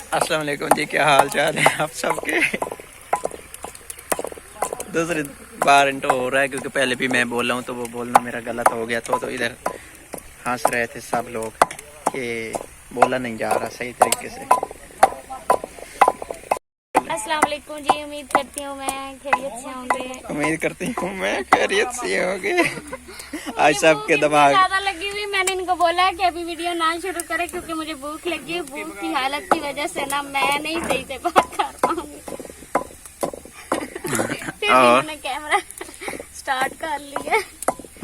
अस्सलाम वालेकुम जी, क्या हाल चाल है आप सबके। दूसरी बार इंट्रो हो रहा है क्योंकि पहले भी मैं बोल रहा हूँ तो वो बोलना मेरा गलत हो गया तो इधर हंस रहे थे सब लोग कि बोला नहीं जा रहा सही तरीके से। अस्सलाम वालेकुम जी। उम्मीद करती हूँ मैं खैरियत से होंगे। उम्मीद करती हूँ मैं खैरियत से होंगे। आज मुझे सबके भूख दिमाग ज्यादा लगी हुई। मैंने इनको बोला कि अभी वीडियो ना शुरू करें क्योंकि मुझे भूख लगी है। भूख की हालत की वजह से ना मैं नहीं सही से बात कर पाऊंगी। फिर भी और इन्होंने कैमरा स्टार्ट कर लिया।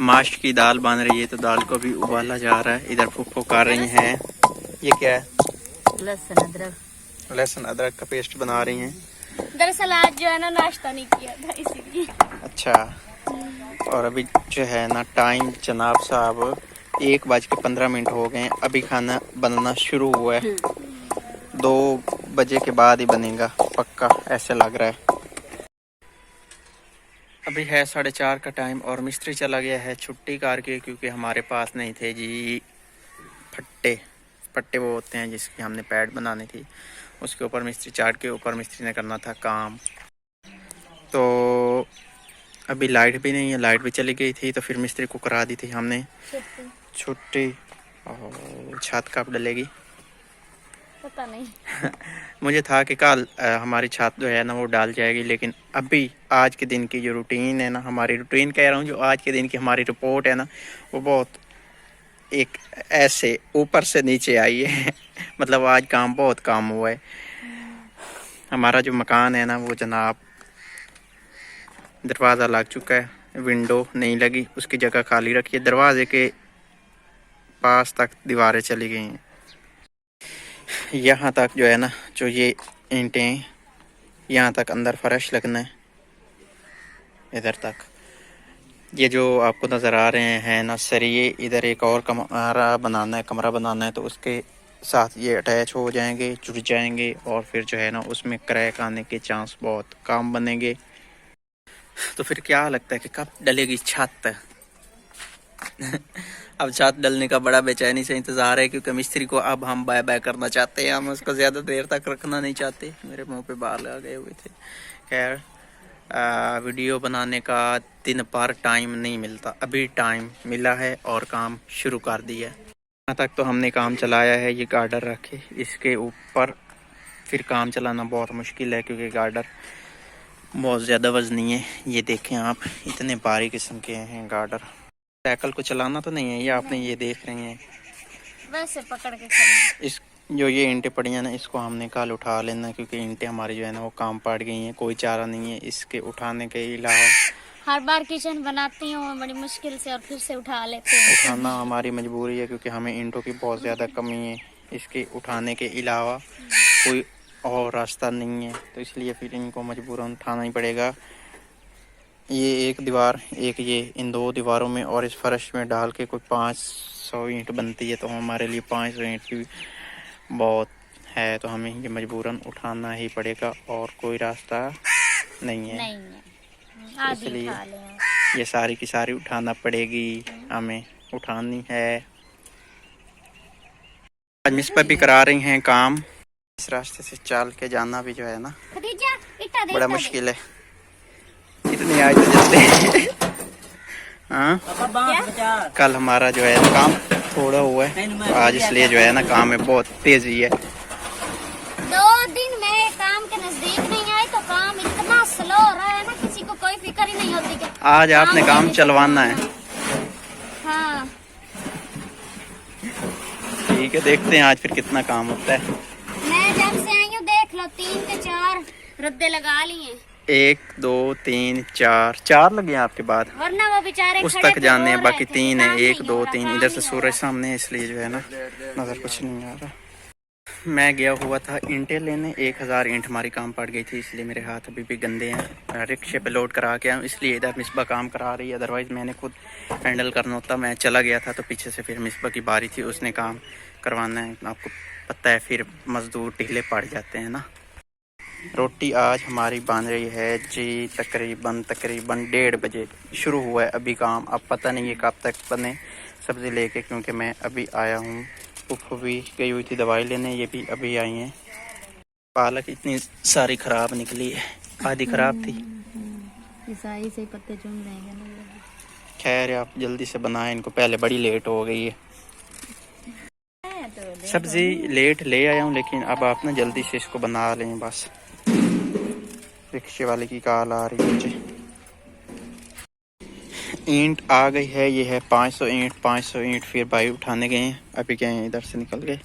माश की दाल बन रही है तो दाल को भी उबाला जा रहा है। इधर फूफो कर रही हैं। ये क्या है? लहसुन अदरक। लहसुन अदरक का पेस्ट बना रही हैं। दरअसल आज जो है ना नाश्ता नहीं किया था इसीलिए। अच्छा, और अभी जो है ना टाइम जनाब साहब 1:15 हो गए हैं। अभी खाना बनना शुरू हुआ है। 2 बजे के बाद ही बनेगा पक्का, ऐसे लग रहा है। अभी है 4:30 का टाइम और मिस्त्री चला गया है छुट्टी करके क्योंकि हमारे पास नहीं थे जी पट्टे वो होते हैं जिसकी हमने पैड बनानी थी, उसके ऊपर मिस्त्री चार्ट के ऊपर मिस्त्री ने करना था काम। तो अभी लाइट भी नहीं है, लाइट भी चली गई थी तो फिर मिस्त्री को करा दी थी हमने छुट्टी। और छत कब डलेगी पता नहीं। मुझे था कि कल हमारी छत जो है ना वो डाल जाएगी, लेकिन अभी आज के दिन की जो रूटीन है ना, हमारी रूटीन कह रहा हूँ, जो आज के दिन की हमारी रिपोर्ट है ना वो बहुत एक ऐसे ऊपर से नीचे आई है। मतलब आज बहुत काम हुआ है। हमारा जो मकान है ना वो जनाब दरवाज़ा लग चुका है, विंडो नहीं लगी, उसकी जगह खाली रखी है। दरवाजे के पास तक दीवारें चली गई हैं। यहाँ तक जो है ना, जो ये ईंटें यहाँ तक अंदर फर्श लगना है, इधर तक ये जो आपको नज़र आ रहे हैं ना सरिये, इधर एक और कमरा बनाना है तो उसके साथ ये अटैच हो जाएंगे, जुड़ जाएंगे और फिर जो है ना उसमें क्रैक आने के चांस बहुत कम बनेंगे। तो फिर क्या लगता है कि कब डलेगी छत? अब छत डलने का बड़ा बेचैनी से इंतज़ार है क्योंकि मिस्त्री को अब हम बाय बाय करना चाहते हैं। हम उसको ज़्यादा देर तक रखना नहीं चाहते। मेरे मुंह पे बाल आ गए हुए थे। खैर, वीडियो बनाने का दिन भर टाइम नहीं मिलता, अभी टाइम मिला है और काम शुरू कर दिया है। यहाँ तक तो हमने काम चलाया है। ये गार्डर रखे, इसके ऊपर फिर काम चलाना बहुत मुश्किल है क्योंकि गार्डर बहुत ज़्यादा वजनी है। ये देखें आप, इतने भारी किस्म के हैं गार्डर। साइकिल को चलाना तो नहीं है ये, आपने ये देख रहे हैं वैसे पकड़ के खड़ी। इस जो ये ईंटें पड़ी हैं ना, इसको हमने कल उठा लेना क्योंकि ईंटें हमारी जो है ना वो काम पड़ गई हैं। कोई चारा नहीं है इसके उठाने के अलावा। हर बार किचन बनाती हूँ बड़ी मुश्किल से और फिर से उठा लेते हैं। उठाना हमारी मजबूरी है क्योंकि हमें ईंटों की बहुत ज़्यादा कमी है। इसके उठाने के अलावा कोई और रास्ता नहीं है तो इसलिए फिर इनको मजबूरन उठाना ही पड़ेगा। ये एक दीवार, एक ये, इन 2 दीवारों में और इस फर्श में डाल के कोई 500 ईंट बनती है तो हमारे लिए 500 ईंट की बहुत है, तो हमें ये मजबूरन उठाना ही पड़ेगा और कोई रास्ता नहीं है। नहीं है, इसलिए ये सारी की सारी उठाना पड़ेगी, हमें उठानी है। आज मिस पर भी करा रही हैं काम। इस रास्ते से चल के जाना भी जो है ना बड़ा मुश्किल है। इतनी आज तो जल्दी। हाँ, कल हमारा जो है काम थोड़ा हुआ है तो आज इसलिए जो है ना काम में बहुत तेजी है। 2 दिन में काम के नजदीक नहीं आए तो काम इतना स्लो हो रहा है ना, किसी को कोई फिक्र ही नहीं होती कि आज आपने काम चलवाना है। हाँ ठीक है, देखते हैं आज फिर कितना काम होता है। मैं जब से आई हूँ देख लो 3 के 4 रद्दे लगा लिए। 1 2 3 4 लगे हैं आपके बाद, वरना वो बेचारे उस खड़े तक जाने हैं, बाकी 3 है। 1 2 3 इधर से सूरज सामने है इसलिए जो है ना नजर कुछ नहीं आ रहा। मैं गया हुआ था ईंटें लेने, 1000 ईंट हमारी काम पड़ गई थी इसलिए मेरे हाथ अभी भी गंदे हैं। रिक्शे पे लोड करा के आया हूँ इसलिए इधर मिसबा काम करा रही है, अदरवाइज़ मैंने खुद हैंडल करना होता। मैं चला गया था तो पीछे से फिर मिसबा की बारी थी, उसने काम करवाना है। आपको पता है फिर मज़दूर ढीले पड़ जाते हैं ना। रोटी आज हमारी बन रही है जी तकरीबन 1:30 बजे शुरू हुआ है अभी काम। अब पता नहीं ये कब तक बने सब्ज़ी लेके, क्योंकि मैं अभी आया हूँ। उफ भी गई हुई थी दवाई लेने, ये भी अभी आई हैं। पालक इतनी सारी खराब निकली है, आधी खराब थी। ईसाई से पत्ते चुन रहेंगे ना। खैर आप जल्दी से बनाएं इनको, पहले बड़ी लेट हो गई है। सब्जी लेट ले आया हूँ, लेकिन अब आप ना जल्दी से इसको बना लें बस। रिक्शे वाले की कॉल आ रही है मुझे। ईंट आ गई है, ये है 500 ईंट। 500 ईंट फिर भाई उठाने गए हैं, अभी गए हैं इधर से निकल गए।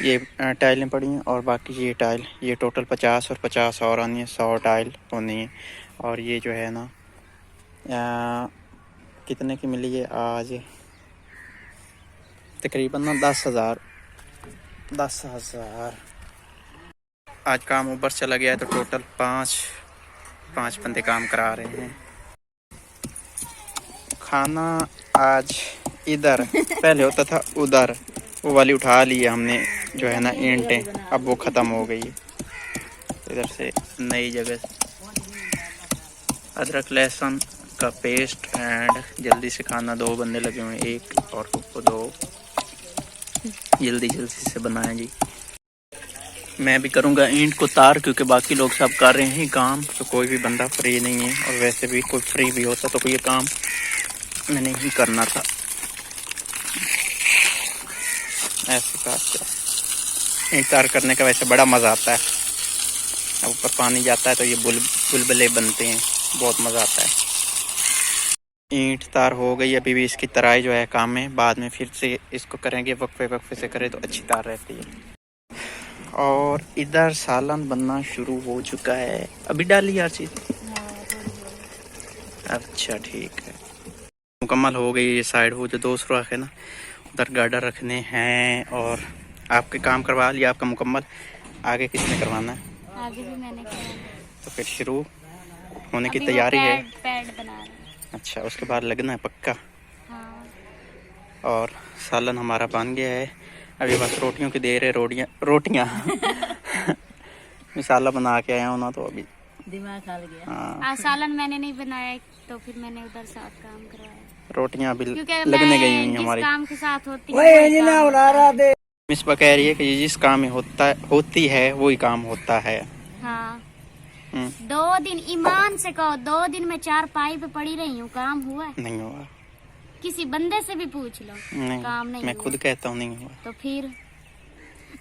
ये टाइलें पड़ी हैं और बाकी ये टाइल, ये टोटल 50 और 50 और आनी है, 100 टाइल होनी है। और ये जो है ना कितने की मिली है आज, तकरीबन ना 10,000। आज काम ऊपर चला गया है, तो टोटल पाँच बंदे काम करा रहे हैं। खाना आज इधर, पहले होता था उधर, वो वाली उठा ली है हमने जो है ना ईंटें, अब वो ख़त्म हो गई है। इधर से नई जगह अदरक लहसुन का पेस्ट एंड जल्दी से खाना। 2 बंदे लगे हुए हैं, 1 और को 2। जल्दी से बनाएं जी। मैं भी करूँगा ईंट को तार, क्योंकि बाकी लोग सब कर रहे हैं काम, तो कोई भी बंदा फ्री नहीं है। और वैसे भी कोई फ्री भी होता तो ये काम मैंने ही करना था। ऐसे काट ईंट तार करने का वैसे बड़ा मज़ा आता है। अब ऊपर पानी जाता है तो ये बुलबुले बनते हैं, बहुत मज़ा आता है। ईंट तार हो गई, अभी भी इसकी तराई जो है काम में, बाद में फिर से इसको करेंगे, वक्फे से करें तो अच्छी तार रहती है। और इधर सालन बनना शुरू हो चुका है। अभी डाली यार चीज़, अच्छा ठीक है। मुकम्मल हो गई ये साइड। वो जो 2 सुराख है ना, उधर गार्डर रखने हैं। और आपके काम करवा लिया आपका मुकम्मल, आगे किसने करवाना है? आगे भी मैंने किया। तो फिर शुरू होने की तैयारी है। पैड बना रहे हैं। अच्छा, उसके बाद लगना है पक्का। हाँ। और सालन हमारा बन गया है, अभी बस रोटियों की देर है। रोटियाँ मसाला बना के आया हूँ ना, तो अभी दिमाग खा गया। हाँ, सालन मैंने नहीं बनाया, तो फिर मैंने उधर साथ काम करवाया। रोटियाँ अभी लगने गई हुई हमारी। काम के साथ होती है। मिसबा कह रही है कि जिस काम में होती है वही काम होता है। हाँ। 2 दिन ईमान से कहो, 2 दिन में 4 पाई पे पड़ी रही हूँ, काम हुआ? नहीं हुआ। किसी बंदे से भी पूछ लो, नहीं, काम नहीं। मैं खुद कहता हूँ नहीं हुआ। तो फिर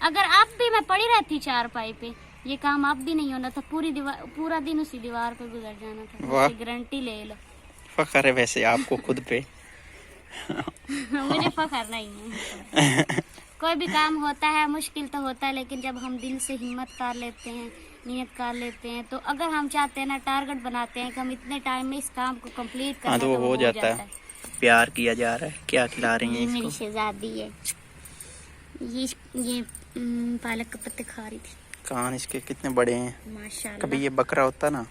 अगर अब भी मैं पड़ी रहती 4 पाई पे, ये काम अब भी नहीं होना था। पूरा दिन उसी दीवार पे गुजर जाना था। गारंटी ले लो। फख्र है वैसे आपको खुद पे। मुझे फख्र नहीं है। कोई भी काम होता है, मुश्किल तो होता है, लेकिन जब हम दिल से हिम्मत कर लेते हैं, नियत कर लेते हैं, तो अगर हम चाहते हैं ना, टारगेट बनाते हैं कि हम इतने टाइम में इस काम को कंप्लीट करना, तो वो हो जाता है। प्यार किया जा रहा है। क्या खिला रही हैं इसको? मेरी शहजादी है ये पालक के पत्ते खा रही थी। कान इसके कितने बड़े हैं माशाल्लाह। कभी ये बकरा होता ना,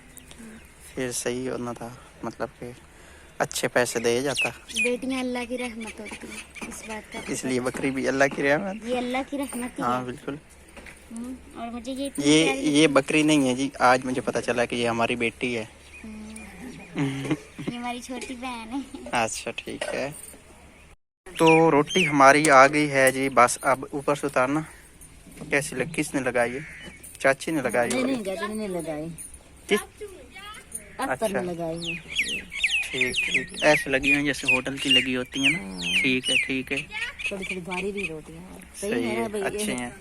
फिर सही होना था, मतलब कि अच्छे पैसे दे जाता। बेटियां अल्लाह की रहमत होती है, इस बात का, इसलिए बकरी भी अल्लाह की रहमत। ये अल्लाह की रहमत है। हाँ बिल्कुल। और मुझे ये बकरी नहीं है जी, आज मुझे पता चला कि ये हमारी बेटी है। ये हमारी छोटी बहन है। अच्छा ठीक है। तो रोटी हमारी आ गई है जी, बस अब ऊपर से उतारना। कैसी लगी? किसने लगाई है? चाची ने लगाई? नहीं लगाई। अच्छा लगाई है। ठीक, ऐसे लगी हैं जैसे होटल की लगी होती है ना। ठीक है। थोड़ी भारी भी रोटियां सही है, अच्छे हैं।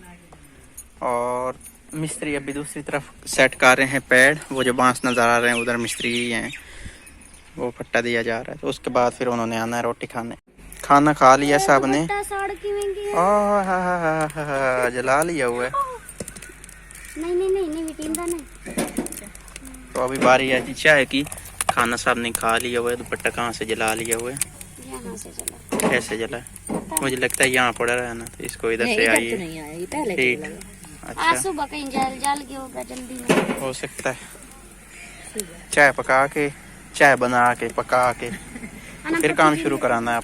और मिस्त्री अभी दूसरी तरफ सेट कर रहे हैं पैड। वो जो बांस नजर आ रहे हैं उधर मिस्त्री ही हैं, वो फट्टा दिया जा रहा है। तो उसके बाद फिर उन्होंने आना है रोटी खाने। खाना खा लिया सब ने। जला लिया हुआ है। नहीं। तो अभी बारी है जी चाय की। खाना सब ने खा लिया हुआ है। दुपट्टा कहाँ से जला लिया हुआ है? कैसे जला? मुझे लगता है यहाँ पड़ा रहा है ना, तो इसको इधर से आइए। ठीक, अच्छा सुबह कहीं जल गया होगा जल्दी में। हो सकता है। चाय बना के पका के फिर काम शुरू कराना है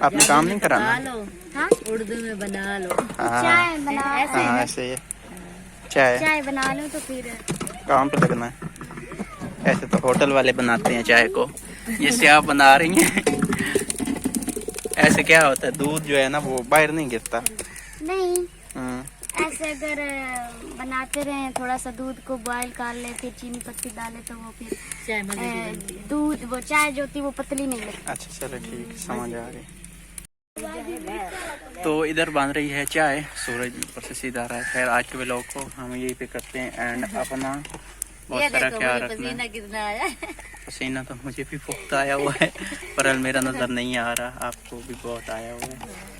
आपने काम नहीं कराना। उर्दू में बना लो। चाय बना ऐसे चाय बना लो तो फिर काम पे लगना है। ऐसे तो होटल वाले बनाते हैं चाय को, जैसे आप बना रही हैं। ऐसे क्या होता है, दूध जो है ना वो बाहर नहीं गिरता। नहीं, ऐसे अगर बनाते रहे, थोड़ा सा दूध को बॉईल कर ले, फिर चीनी पत्ती डाले तो वो फिर दूध वो चाय जो थी वो पतली नहीं लगती। अच्छा चलो ठीक, समझ आ गई। तो इधर बन रही है चाय, सूरज ऊपर से सीधा आ रहा है। खैर आज के व्लॉग को हम यही पे करते हैं एंड अपना बहुत सारा ख्याल रखना है। कितना आया पसीना तो मुझे भी बहुत आया हुआ है, पर मेरा नजर नहीं आ रहा, आपको भी बहुत आया हुआ है।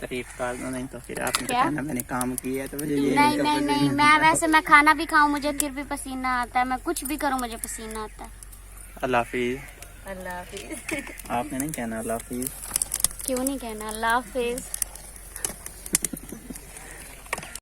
तारीफ कर दो, नहीं तो फिर आपने कहना मैंने काम किया है तो मुझे ये नहीं मैं वैसे मैं खाना भी खाऊं मुझे फिर भी पसीना आता है, मैं कुछ भी करूं मुझे पसीना आता है। अल्लाह हाफिज। अल्लाह हाफिज। आपने नहीं कहना अल्लाह हाफिज। क्यों नहीं कहना, अल्लाह हाफिज।